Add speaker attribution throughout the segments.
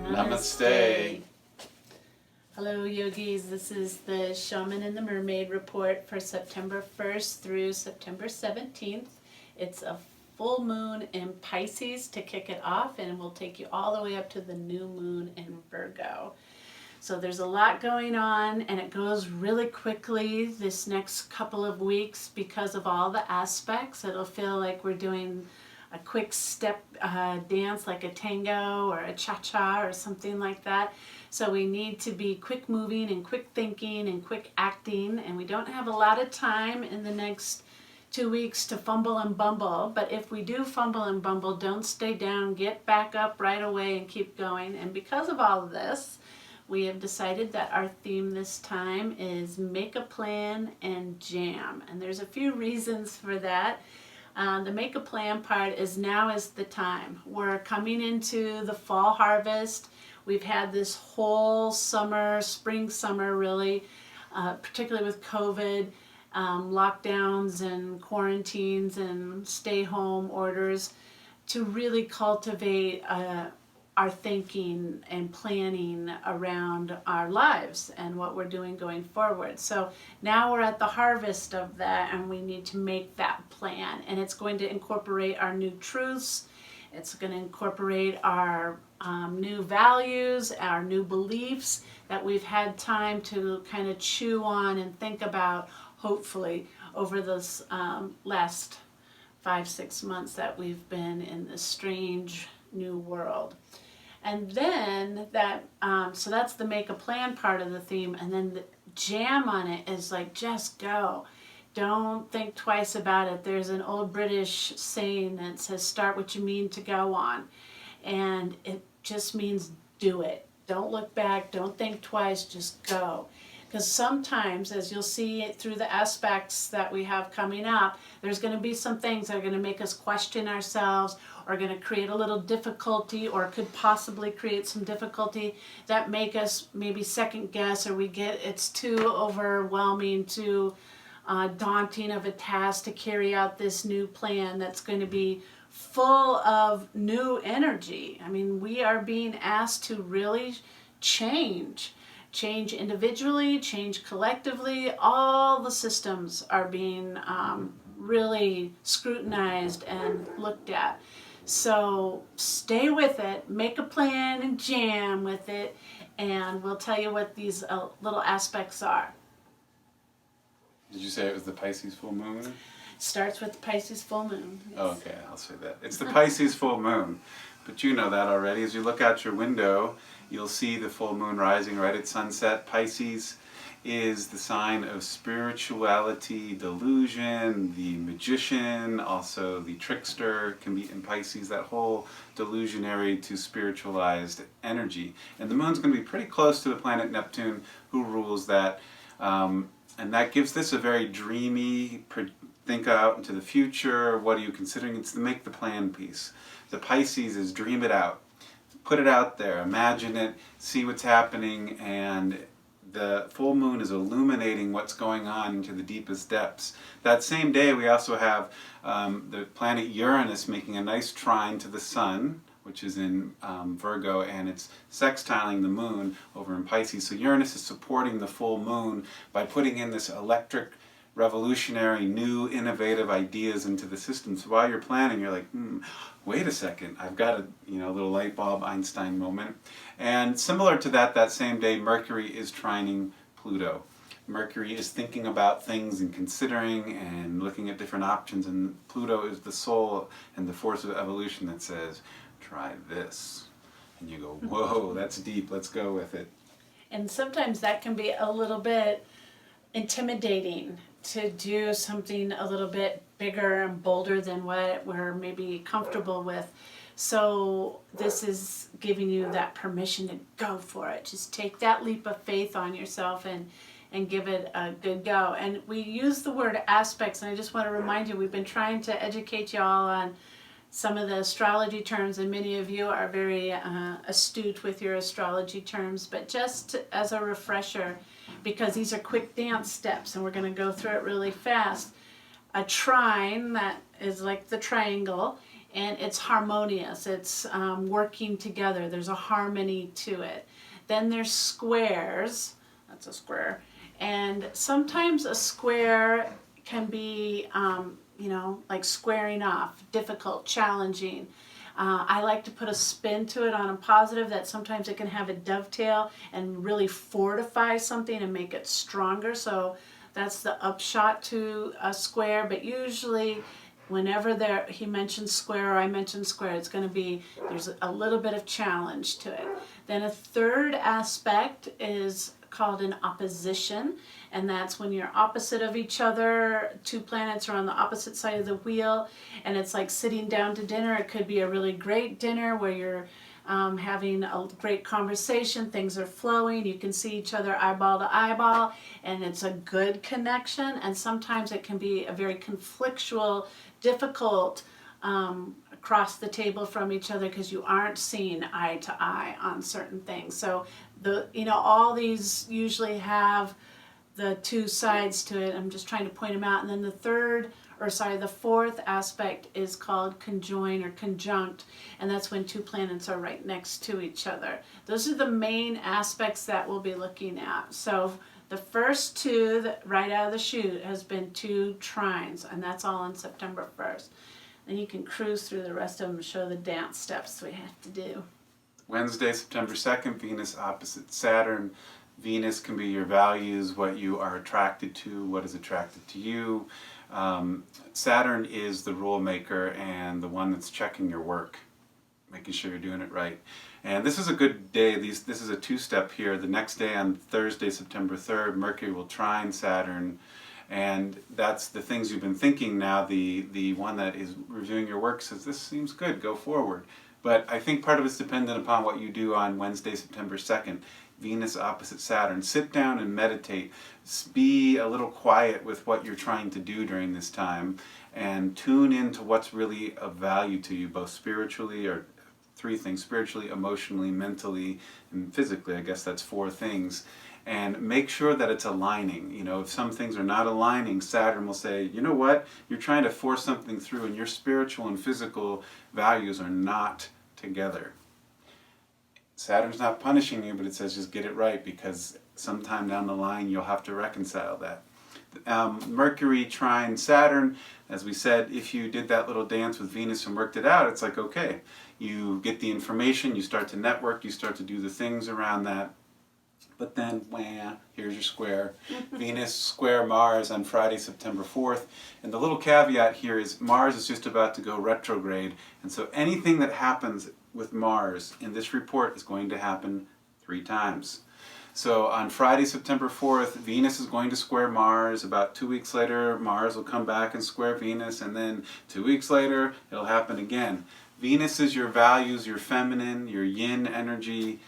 Speaker 1: Namaste.
Speaker 2: Hello yogis, this is the Shaman and the Mermaid report for September 1st through September 17th. It's a full moon in Pisces to kick it off, and we'll take you all the way up to the new moon in Virgo. So there's a lot going on, and it goes really quickly this next couple of weeks because of all the aspects. It'll feel like we're doing a quick step dance like a tango or a cha-cha or something like that. So we need to be quick moving and quick thinking and quick acting, and we don't have a lot of time in the next 2 weeks to fumble and bumble. But if we do fumble and bumble, don't stay down, get back up right away and keep going. And because of all of this, we have decided that our theme this time is make a plan and jam. And there's a few reasons for that. The make a plan part is now is the time. We're coming into the fall harvest. We've had this whole summer, spring, summer really, particularly with COVID, lockdowns and quarantines and stay home orders, to really cultivate our thinking and planning around our lives and what we're doing going forward. So now we're at the harvest of that, and we need to make that plan. And it's going to incorporate our new truths. It's going to incorporate our new values, our new beliefs that we've had time to kind of chew on and think about, hopefully, over this last 5-6 months that we've been in this strange new world. And then that, so that's the make a plan part of the theme. And then the jam on it is like, just go. Don't think twice about it. There's an old British saying that says, start what you mean to go on. And it just means do it. Don't look back. Don't think twice. Just go. Because sometimes, as you'll see it through the aspects that we have coming up, there's going to be some things that are going to make us question ourselves, or going to create a little difficulty, or could possibly create some difficulty that make us maybe second guess, or we get it's too overwhelming, too daunting of a task to carry out this new plan that's going to be full of new energy. I mean, we are being asked to really change individually, change collectively. All the systems are being really scrutinized and looked at. So stay with it, make a plan and jam with it, and we'll tell you what these little aspects are.
Speaker 1: Did you say it was the Pisces full moon?
Speaker 2: Starts with the Pisces full moon. Yes.
Speaker 1: Oh, okay, I'll say that. It's the Pisces full moon. But you know that already. As you look out your window, you'll see the full moon rising right at sunset. Pisces is the sign of spirituality, delusion, the magician, also the trickster can be in Pisces, that whole delusionary to spiritualized energy. And the moon's going to be pretty close to the planet Neptune, who rules that. And that gives this a very dreamy, think out into the future, what are you considering? It's the make the plan piece. The Pisces is dream it out. Put it out there, imagine it, see what's happening, and the full moon is illuminating what's going on into the deepest depths. That same day we also have the planet Uranus making a nice trine to the sun, which is in Virgo, and it's sextiling the moon over in Pisces. So Uranus is supporting the full moon by putting in this electric, revolutionary, new, innovative ideas into the system. So while you're planning, you're like, wait a second, I've got a little light bulb Einstein moment. And similar to that, that same day, Mercury is trining Pluto. Mercury is thinking about things and considering and looking at different options, and Pluto is the soul and the force of evolution that says, try this. And you go, whoa, that's deep, let's go with it.
Speaker 2: And sometimes that can be a little bit intimidating to do something a little bit bigger and bolder than what we're maybe comfortable with. So this is giving you that permission to go for it. Just take that leap of faith on yourself and give it a good go. And we use the word aspects, and I just want to remind you, we've been trying to educate you all on some of the astrology terms, and many of you are very astute with your astrology terms, but just as a refresher, because these are quick dance steps and we're going to go through it really fast. A trine, that is like the triangle, and it's harmonious. It's working together. There's a harmony to it. Then there's squares. That's a square. And sometimes a square can be, like squaring off, difficult, challenging. I like to put a spin to it on a positive, that sometimes it can have a dovetail and really fortify something and make it stronger. So that's the upshot to a square. But usually whenever he mentions square or I mention square, it's going to be, there's a little bit of challenge to it. Then a third aspect is called an opposition, and that's when you're opposite of each other. Two planets are on the opposite side of the wheel, and it's like sitting down to dinner. It could be a really great dinner where you're having a great conversation, things are flowing, you can see each other eyeball to eyeball, and it's a good connection. And sometimes it can be a very conflictual, difficult, across the table from each other because you aren't seeing eye to eye on certain things. So all these usually have the two sides to it. I'm just trying to point them out. And then the fourth aspect is called conjoin or conjunct, and that's when two planets are right next to each other. Those are the main aspects that we'll be looking at. So the first two right out of the chute has been two trines, and that's all on September 1st. Then you can cruise through the rest of them and show the dance steps we have to do.
Speaker 1: Wednesday, September 2nd, Venus opposite Saturn. Venus can be your values, what you are attracted to, what is attracted to you. Saturn is the rule maker and the one that's checking your work, making sure you're doing it right. And this is a good day. This is a two-step here. The next day, on Thursday, September 3rd, Mercury will trine Saturn. And that's the things you've been thinking now. The one that is reviewing your work says, this seems good, go forward. But I think part of it's dependent upon what you do on Wednesday, September 2nd. Venus opposite Saturn. Sit down and meditate. Be a little quiet with what you're trying to do during this time, and tune into what's really of value to you, both spiritually, or three things: spiritually, emotionally, mentally, and physically. I guess that's four things. And make sure that it's aligning. If some things are not aligning, Saturn will say, you know what? You're trying to force something through, and your spiritual and physical values are not together. Saturn's not punishing you, but it says just get it right, because sometime down the line you'll have to reconcile that. Mercury trine Saturn, as we said, if you did that little dance with Venus and worked it out, it's like, okay, you get the information, you start to network, you start to do the things around that. But then, here's your square. Venus square Mars on Friday, September 4th. And the little caveat here is Mars is just about to go retrograde. And so anything that happens with Mars in this report is going to happen 3 times. So on Friday, September 4th, Venus is going to square Mars. About 2 weeks later, Mars will come back and square Venus. And then 2 weeks later, it'll happen again. Venus is your values, your feminine, your yin energy.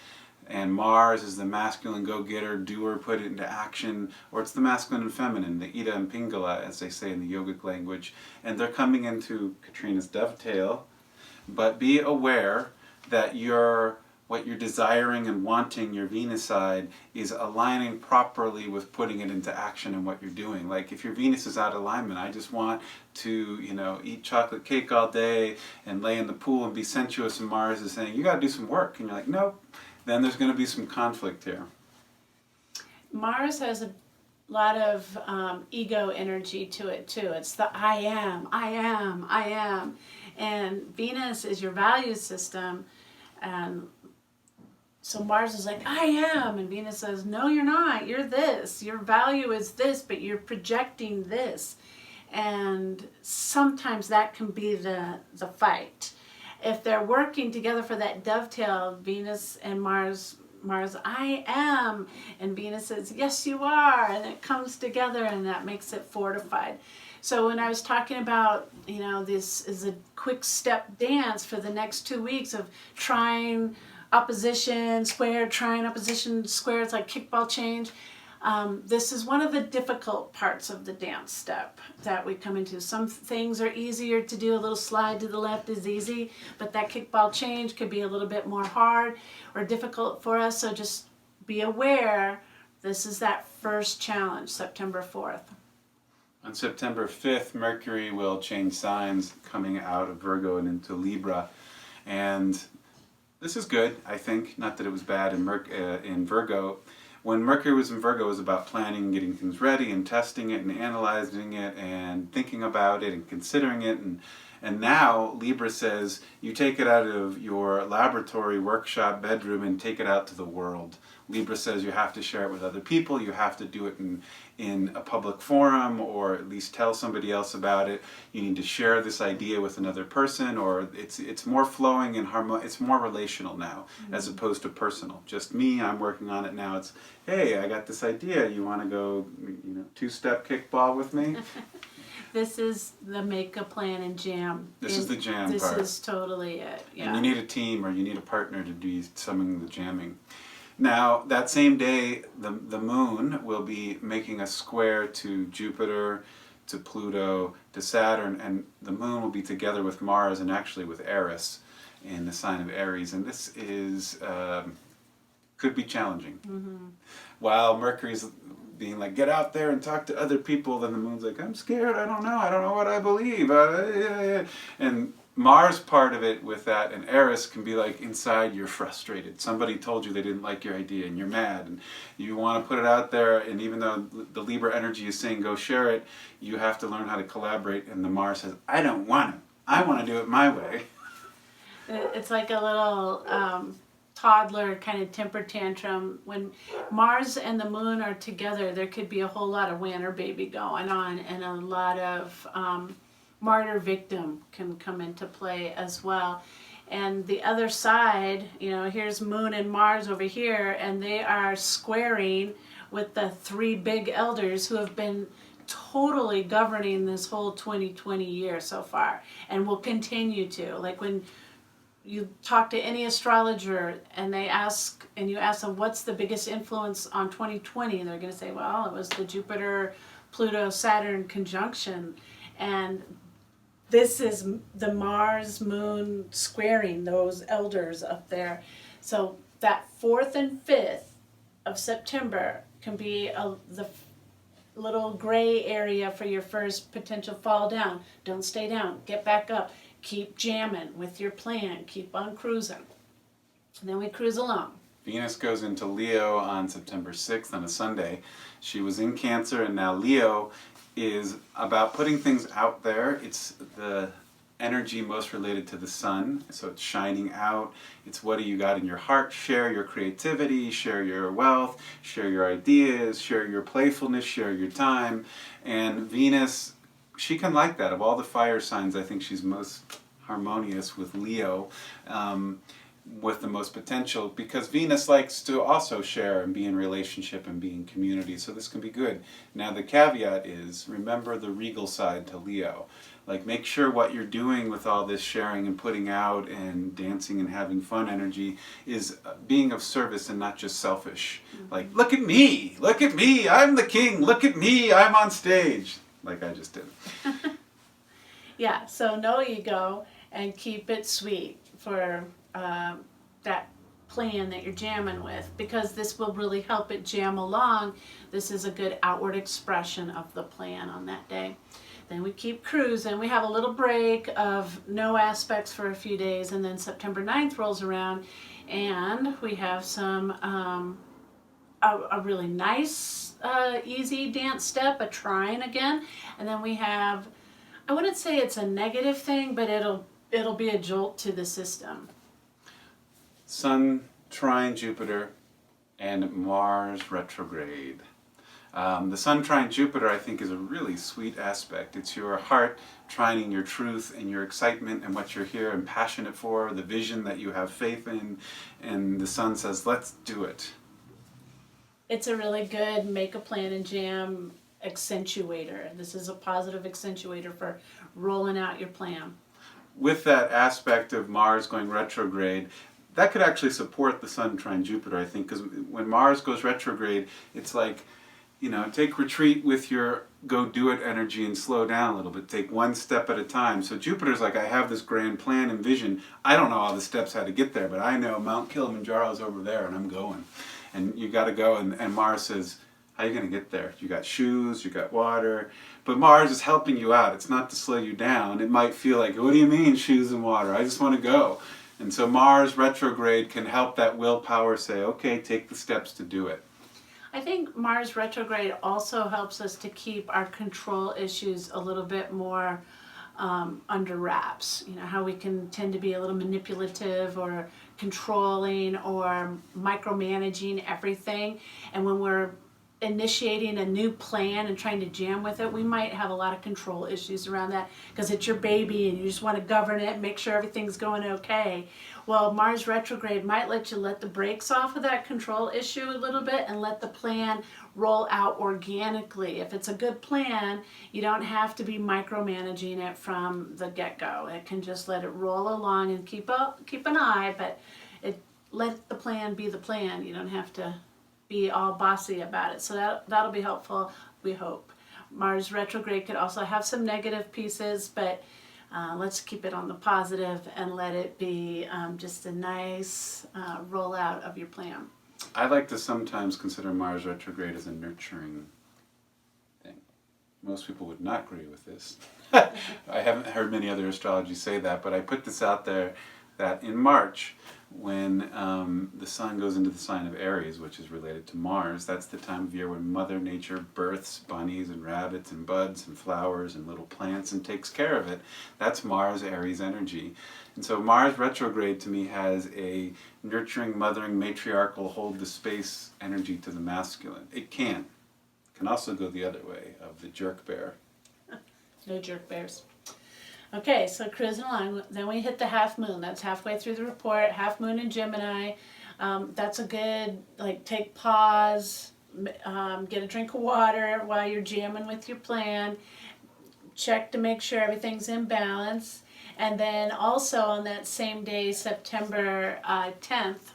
Speaker 1: And Mars is the masculine go-getter, doer, put it into action, or it's the masculine and feminine, the Ida and Pingala, as they say in the yogic language. And they're coming into Katrina's Dovetail. But be aware that what you're desiring and wanting, your Venus side, is aligning properly with putting it into action in what you're doing. Like if your Venus is out of alignment, I just want to, eat chocolate cake all day and lay in the pool and be sensuous, and Mars is saying, you got to do some work. And you're like, nope. Then there's going to be some conflict here.
Speaker 2: Mars has a lot of ego energy to it too. It's the I am, I am, I am. And Venus is your value system. And so Mars is like, I am. And Venus says, no, you're not. You're this. Your value is this, but you're projecting this. And sometimes that can be the fight. If they're working together for that dovetail, Venus and Mars, I am, and Venus says, yes, you are, and it comes together, and that makes it fortified. So when I was talking about, this is a quick step dance for the next 2 weeks of trine, opposition, square, trine, opposition, square, it's like kickball change. This is one of the difficult parts of the dance step that we come into. Some things are easier to do. A little slide to the left is easy, but that kickball change could be a little bit more hard or difficult for us. So just be aware, this is that first challenge, September 4th.
Speaker 1: On September 5th, Mercury will change signs, coming out of Virgo and into Libra. And this is good, I think. Not that it was bad in Virgo. When Mercury was in Virgo, it was about planning, getting things ready, and testing it, and analyzing it, and thinking about it, and considering it. And now Libra says you take it out of your laboratory, workshop, bedroom, and take it out to the world. Libra says you have to share it with other people, you have to do it in a public forum, or at least tell somebody else about it. You need to share this idea with another person, or it's more flowing and it's more relational now, as opposed to personal. Just me, I'm working on it now. It's, hey, I got this idea, you want to go, two-step kickball with me?
Speaker 2: This is the make a plan and jam.
Speaker 1: This is the jam
Speaker 2: this
Speaker 1: part.
Speaker 2: This is totally it, yeah.
Speaker 1: And you need a team, or you need a partner to do some of the jamming. Now, that same day, the moon will be making a square to Jupiter, to Pluto, to Saturn, and the moon will be together with Mars and actually with Eris in the sign of Aries. And this is could be challenging. While Mercury's being like, get out there and talk to other people, then the moon's like, I'm scared, I don't know what I believe. And Mars part of it with that, and Eris can be like, inside you're frustrated. Somebody told you they didn't like your idea and you're mad and you want to put it out there, and even though the Libra energy is saying go share it, you have to learn how to collaborate, and the Mars says, I don't want to. I want to do it my way.
Speaker 2: It's like a little toddler kind of temper tantrum. When Mars and the moon are together, there could be a whole lot of wanner baby going on, and a lot of martyr victim can come into play as well. And the other side, here's Moon and Mars over here, and they are squaring with the three big elders who have been totally governing this whole 2020 year so far, and will continue to. Like when you talk to any astrologer and you ask them what's the biggest influence on 2020, and they're going to say, well, it was the Jupiter, Pluto, Saturn conjunction. And this is the Mars Moon squaring those elders up there. So that 4th and 5th of September can be the little gray area for your first potential fall down. Don't stay down. Get back up. Keep jamming with your plan. Keep on cruising. And then we cruise along.
Speaker 1: Venus goes into Leo on September 6th on a Sunday. She was in Cancer, and now Leo is about putting things out there. It's the energy most related to the sun, so it's shining out. It's what do you got in your heart. Share your creativity, share your wealth, share your ideas, share your playfulness, share your time. And Venus, she can like that. Of all the fire signs, I think she's most harmonious with Leo, with the most potential, because Venus likes to also share and be in relationship and be in community, so this can be good. Now the caveat is, remember the regal side to Leo. Like, make sure what you're doing with all this sharing and putting out and dancing and having fun energy is being of service and not just selfish. Like, look at me, I'm the king, look at me, I'm on stage, like I just did.
Speaker 2: Yeah, so no ego, and keep it sweet for that plan that you're jamming with, because this will really help it jam along. This is a good outward expression of the plan on that day. Then we keep cruising. We have a little break of no aspects for a few days, and then September 9th rolls around, and we have some a really nice easy dance step, a trine again, and then we have, I wouldn't say it's a negative thing, but it'll be a jolt to the system.
Speaker 1: Sun trine Jupiter and Mars retrograde. The Sun trine Jupiter, I think, is a really sweet aspect. It's your heart trining your truth and your excitement and what you're here and passionate for, the vision that you have faith in, and the Sun says, let's do it.
Speaker 2: It's a really good make a plan and jam accentuator. This is a positive accentuator for rolling out your plan.
Speaker 1: With that aspect of Mars going retrograde, that could actually support the Sun trine Jupiter, I think, because when Mars goes retrograde, it's like, take retreat with your go do it energy and slow down a little bit. Take one step at a time. So Jupiter's like, I have this grand plan and vision. I don't know all the steps how to get there, but I know Mount Kilimanjaro's over there and I'm going. And you got to go. And Mars says, How are you going to get there? You got shoes, you got water, but Mars is helping you out. It's not to slow you down. It might feel like, what do you mean shoes and water? I just want to go. And so Mars retrograde can help that willpower say, okay, take the steps to do it.
Speaker 2: I think Mars retrograde also helps us to keep our control issues a little bit more under wraps. You know, how we can tend to be a little manipulative or controlling or micromanaging everything. And when we're initiating a new plan and trying to jam with it, we might have a lot of control issues around that because it's your baby and you just want to govern it, make sure everything's going okay. Well, Mars retrograde might let you let the brakes off of that control issue a little bit and let the plan roll out organically. If it's a good plan, you don't have to be micromanaging it from the get-go. It can just let it roll along and keep an eye, but let the plan be the plan. You don't have to be all bossy about it. So that'll be helpful, we hope. Mars retrograde could also have some negative pieces, but let's keep it on the positive and let it be just a nice rollout of your plan.
Speaker 1: I like to sometimes consider Mars retrograde as a nurturing thing. Most people would not agree with this. I haven't heard many other astrologers say that, but I put this out there that in March, when the sun goes into the sign of Aries, which is related to Mars, that's the time of year when Mother Nature births bunnies and rabbits and buds and flowers and little plants and takes care of it. That's Mars Aries energy. And so Mars retrograde to me has a nurturing, mothering, matriarchal, hold the space energy to the masculine. It can. It can also go the other way, of the jerk bear.
Speaker 2: No jerk bears. Okay, so cruising along, then we hit the half moon. That's halfway through the report. Half moon in Gemini. That's a good, take pause, get a drink of water while you're jamming with your plan. Check to make sure everything's in balance. And then also on that same day, September 10th,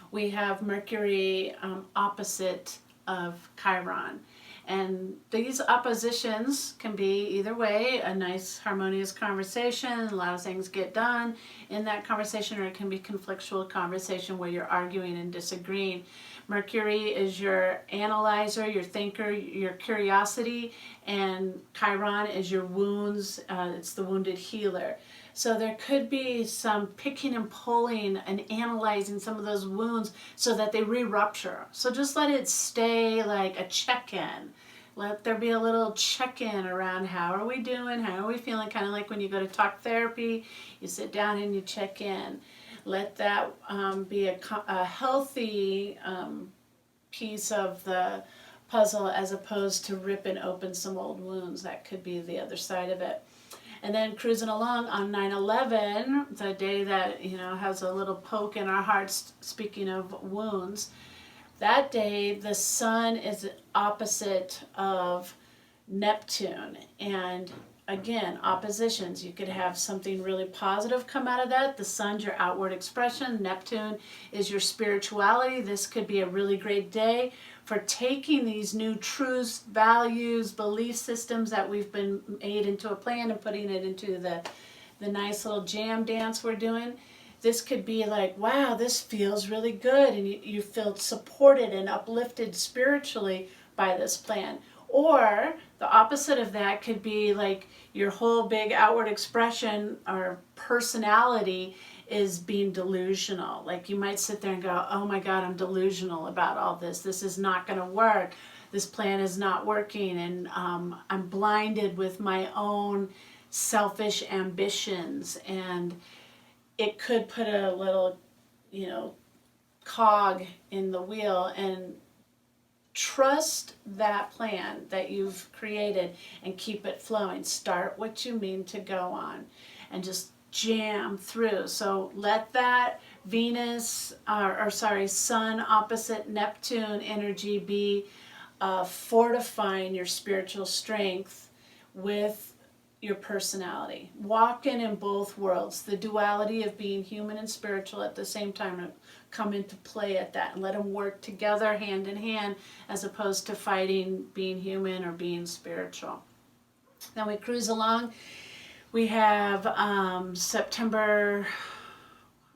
Speaker 2: we have Mercury opposite of Chiron. And these oppositions can be either way, a nice harmonious conversation, a lot of things get done in that conversation, or it can be conflictual conversation where you're arguing and disagreeing. Mercury is your analyzer, your thinker, your curiosity, and Chiron is your wounds, it's the wounded healer. So there could be some picking and pulling and analyzing some of those wounds so that they re-rupture. So just let it stay like a check-in. Let there be a little check-in around how are we doing, how are we feeling, kind of like when you go to talk therapy, you sit down and you check in. Let that be a healthy piece of the puzzle as opposed to ripping open some old wounds. That could be the other side of it. And then cruising along on 9/11, the day that, has a little poke in our hearts, speaking of wounds, that day the sun is opposite of Neptune. And again, oppositions. You could have something really positive come out of that. The sun's your outward expression. Neptune is your spirituality. This could be a really great day for taking these new truths, values, belief systems that we've been made into a plan and putting it into the nice little jam dance we're doing. This could be like, wow, this feels really good, and you feel supported and uplifted spiritually by this plan. Or the opposite of that could be like your whole big outward expression or personality is being delusional. Like you might sit there and go, oh my God, I'm delusional about all this. This is not going to work. This plan is not working. And I'm blinded with my own selfish ambitions. And it could put a little, cog in the wheel. And trust that plan that you've created and keep it flowing. Start what you mean to go on and just jam through. So let that Sun opposite Neptune energy be fortifying your spiritual strength with your personality. Walk in both worlds. The duality of being human and spiritual at the same time come into play at that, and let them work together hand in hand as opposed to fighting being human or being spiritual. Then we cruise along. We have September,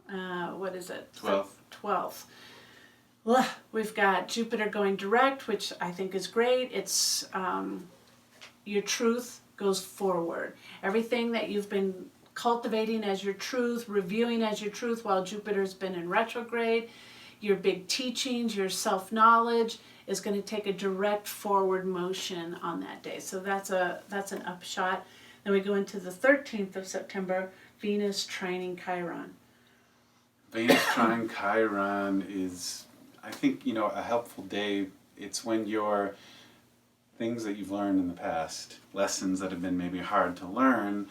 Speaker 1: 12th.
Speaker 2: 12th. We've got Jupiter going direct, which I think is great. It's your truth goes forward. Everything that you've been cultivating as your truth, reviewing as your truth while Jupiter's been in retrograde, your big teachings, your self-knowledge is going to take a direct forward motion on that day. So that's an upshot. Then we go into the 13th of September, Venus trining Chiron.
Speaker 1: Venus trine Chiron is, I think, a helpful day. It's when your things that you've learned in the past, lessons that have been maybe hard to learn,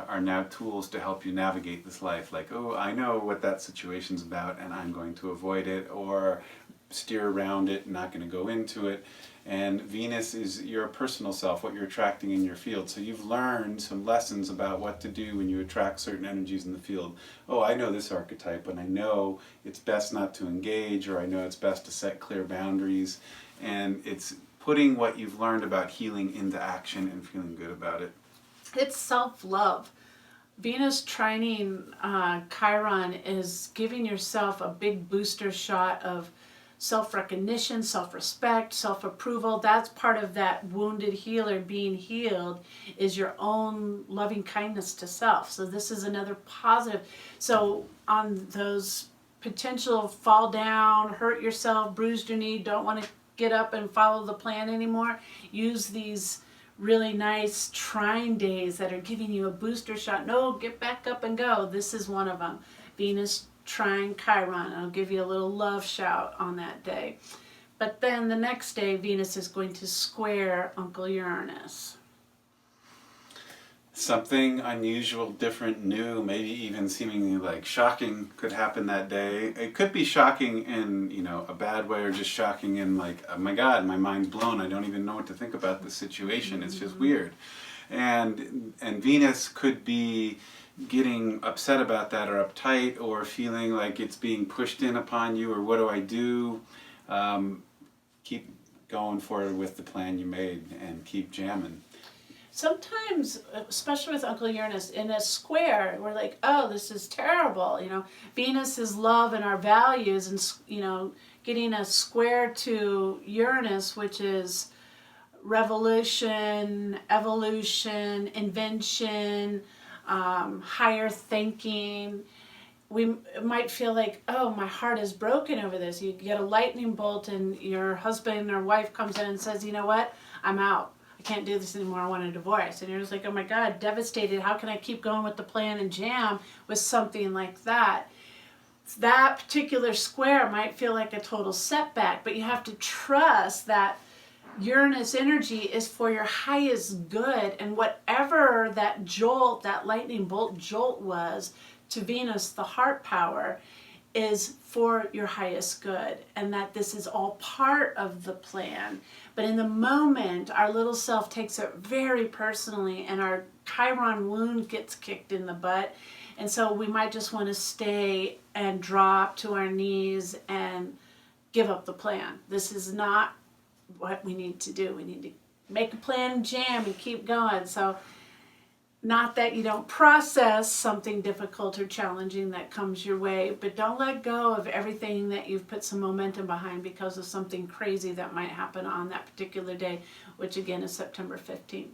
Speaker 1: are now tools to help you navigate this life. Like, oh, I know what that situation's about and I'm going to avoid it or steer around it, not going to go into it. And Venus is your personal self, what you're attracting in your field. So you've learned some lessons about what to do when you attract certain energies in the field. Oh, I know this archetype, and I know it's best not to engage, or I know it's best to set clear boundaries. And it's putting what you've learned about healing into action and feeling good about it.
Speaker 2: It's self-love. Venus trining Chiron is giving yourself a big booster shot of self-recognition, self-respect, self-approval. That's part of that wounded healer being healed, is your own loving kindness to self. So this is another positive. So on those potential fall down, hurt yourself, bruised your knee, don't want to get up and follow the plan anymore, use these really nice trine days that are giving you a booster shot. No, get back up and go. This is one of them. Venus trine Chiron. I'll give you a little love shout on that day. But then the next day, Venus is going to square Uncle Uranus.
Speaker 1: Something unusual, different, new, maybe even seemingly like shocking could happen that day. It could be shocking in, a bad way, or just shocking in like, oh my God, my mind's blown. I don't even know what to think about this situation. It's just weird. And Venus could be getting upset about that, or uptight, or feeling like it's being pushed in upon you, or what do I do? Keep going forward with the plan you made and keep jamming.
Speaker 2: Sometimes, especially with Uncle Uranus, in a square, we're like, oh, this is terrible. Venus is love and our values, and, getting a square to Uranus, which is revolution, evolution, invention, higher thinking. We might feel like, oh, my heart is broken over this. You get a lightning bolt and your husband or wife comes in and says, you know what, I'm out. I can't do this anymore. I want a divorce. And you're just like, oh my God, devastated. How can I keep going with the plan and jam with something like that? That particular square might feel like a total setback, but you have to trust that Uranus energy is for your highest good, and whatever that jolt, that lightning bolt jolt was to Venus, the heart power, is for your highest good, and that this is all part of the plan. But in the moment, our little self takes it very personally, and our Chiron wound gets kicked in the butt, and so we might just want to stay and drop to our knees and give up the plan. This is not what we need to do. We need to make a plan and jam and keep going. So not that you don't process something difficult or challenging that comes your way, but don't let go of everything that you've put some momentum behind because of something crazy that might happen on that particular day, which again is September 15th.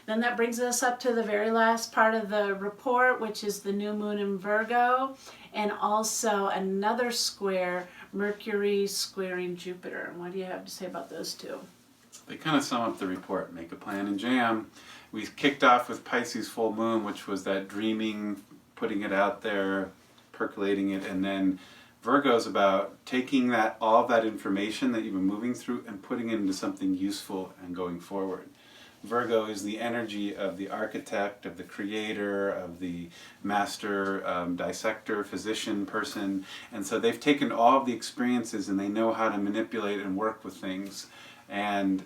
Speaker 2: Then that brings us up to the very last part of the report, which is the new moon in Virgo, and also another square, Mercury squaring Jupiter. And what do you have to say about those two?
Speaker 1: They kind of sum up the report. Make a plan and jam. We kicked off with Pisces Full Moon, which was that dreaming, putting it out there, percolating it, and then Virgo's about taking all of that information that you've been moving through and putting it into something useful and going forward. Virgo is the energy of the architect, of the creator, of the master dissector, physician person, and so they've taken all of the experiences and they know how to manipulate and work with things, and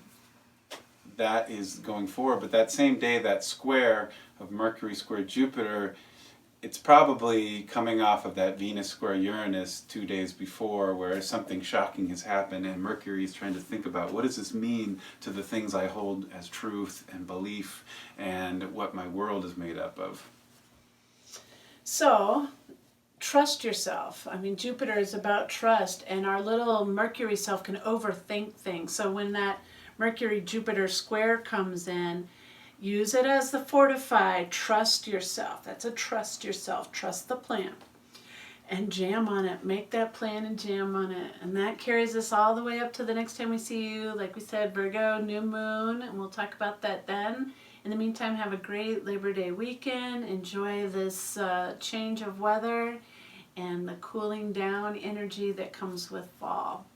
Speaker 1: that is going forward. But that same day, that square of Mercury square Jupiter, it's probably coming off of that Venus square Uranus 2 days before, where something shocking has happened and Mercury is trying to think about, what does this mean to the things I hold as truth and belief and what my world is made up of?
Speaker 2: So trust yourself. I mean, Jupiter is about trust, and our little Mercury self can overthink things. So when that Mercury-Jupiter square comes in, use it as the fortified, trust yourself. That's a trust yourself, trust the plan. And jam on it, make that plan and jam on it. And that carries us all the way up to the next time we see you. Like we said, Virgo, new moon, and we'll talk about that then. In the meantime, have a great Labor Day weekend. Enjoy this change of weather and the cooling down energy that comes with fall.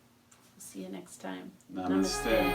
Speaker 2: See you next time.
Speaker 1: Namaste.